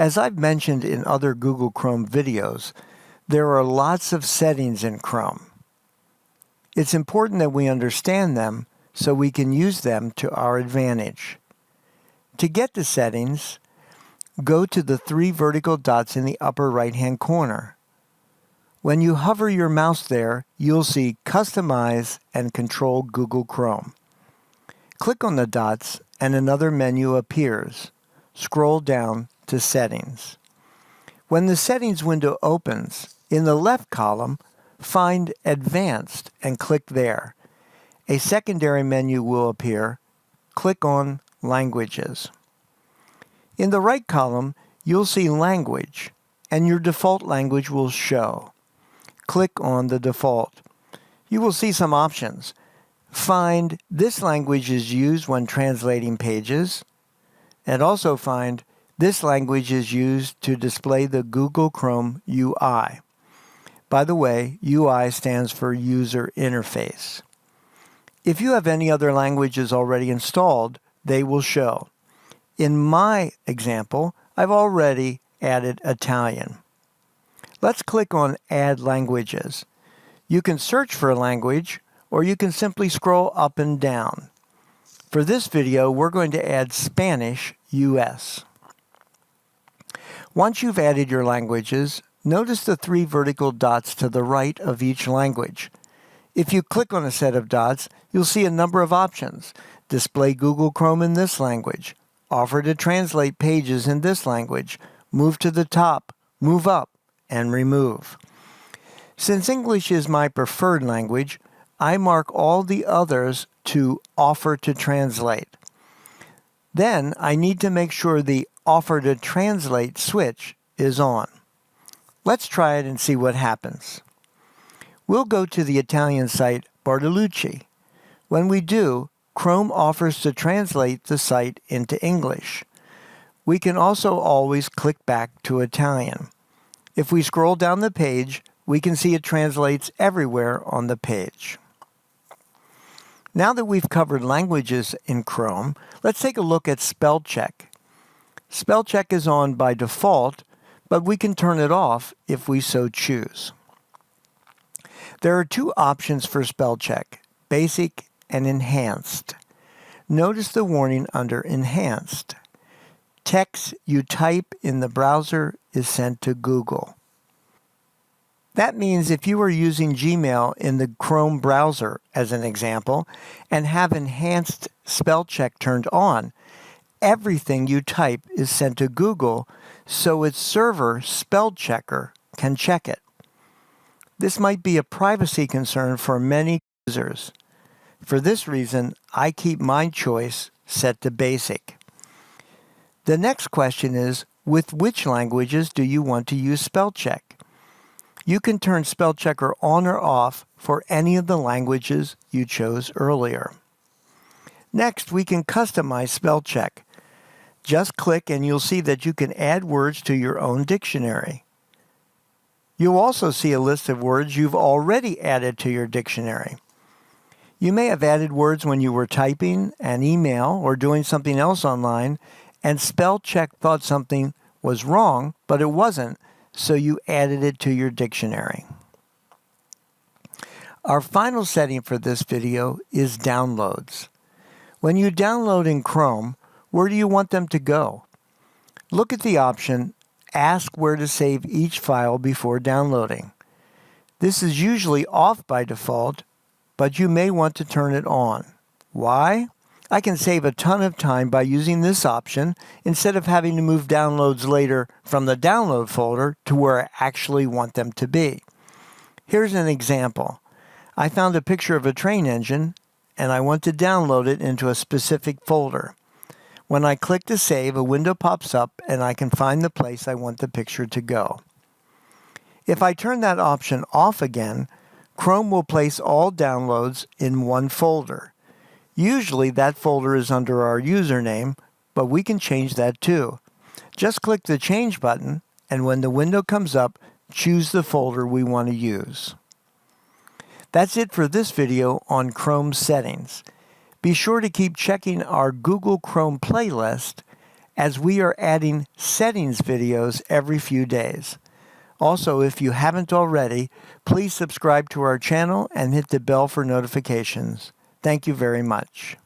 As I've mentioned in other Google Chrome videos, there are lots of settings in Chrome. It's important that we understand them so we can use them to our advantage. To get the settings, go to the 3 vertical dots in the upper right-hand corner. When you hover your mouse there, you'll see Customize and Control Google Chrome. Click on the dots and another menu appears. Scroll down to Settings. When the Settings window opens, in the left column, find Advanced and click there. A secondary menu will appear. Click on Languages. In the right column, you'll see Language, and your default language will show. Click on the default. You will see some options. Find this language is used when translating pages, and also find this language is used to display the Google Chrome UI. By the way, UI stands for User Interface. If you have any other languages already installed, they will show. In my example, I've already added Italian. Let's click on Add Languages. You can search for a language, or you can simply scroll up and down. For this video, we're going to add Spanish US. Once you've added your languages, notice the 3 vertical dots to the right of each language. If you click on a set of dots, you'll see a number of options. Display Google Chrome in this language. Offer to translate pages in this language. Move to the top, move up, and remove. Since English is my preferred language, I mark all the others to Offer to Translate. Then I need to make sure the Offer to Translate switch is on. Let's try it and see what happens. We'll go to the Italian site Bartolucci. When we do, Chrome offers to translate the site into English. We can also always click back to Italian. If we scroll down the page, we can see it translates everywhere on the page. Now that we've covered languages in Chrome, let's take a look at spell check. Spell check is on by default, but we can turn it off if we so choose. There are 2 options for spell check, Basic and Enhanced. Notice the warning under Enhanced. Text you type in the browser is sent to Google. That means if you are using Gmail in the Chrome browser, as an example, and have enhanced spell check turned on, everything you type is sent to Google so its server spell checker can check it. This might be a privacy concern for many users. For this reason, I keep my choice set to Basic. The next question is, with which languages do you want to use spell check? You can turn spell checker on or off for any of the languages you chose earlier. Next, we can customize spell check. Just click and you'll see that you can add words to your own dictionary. You'll also see a list of words you've already added to your dictionary. You may have added words when you were typing an email or doing something else online, and spell check thought something was wrong, but it wasn't, so you added it to your dictionary. Our final setting for this video is downloads. When you download in Chrome, where do you want them to go? Look at the option, Ask where to save each file before downloading. This is usually off by default, but you may want to turn it on. Why? I can save a ton of time by using this option instead of having to move downloads later from the download folder to where I actually want them to be. Here's an example. I found a picture of a train engine and I want to download it into a specific folder. When I click to save, a window pops up and I can find the place I want the picture to go. If I turn that option off again, Chrome will place all downloads in one folder. Usually that folder is under our username, but we can change that too. Just click the Change button, and when the window comes up, choose the folder we want to use. That's it for this video on Chrome settings. Be sure to keep checking our Google Chrome playlist as we are adding settings videos every few days. Also, if you haven't already, please subscribe to our channel and hit the bell for notifications. Thank you very much.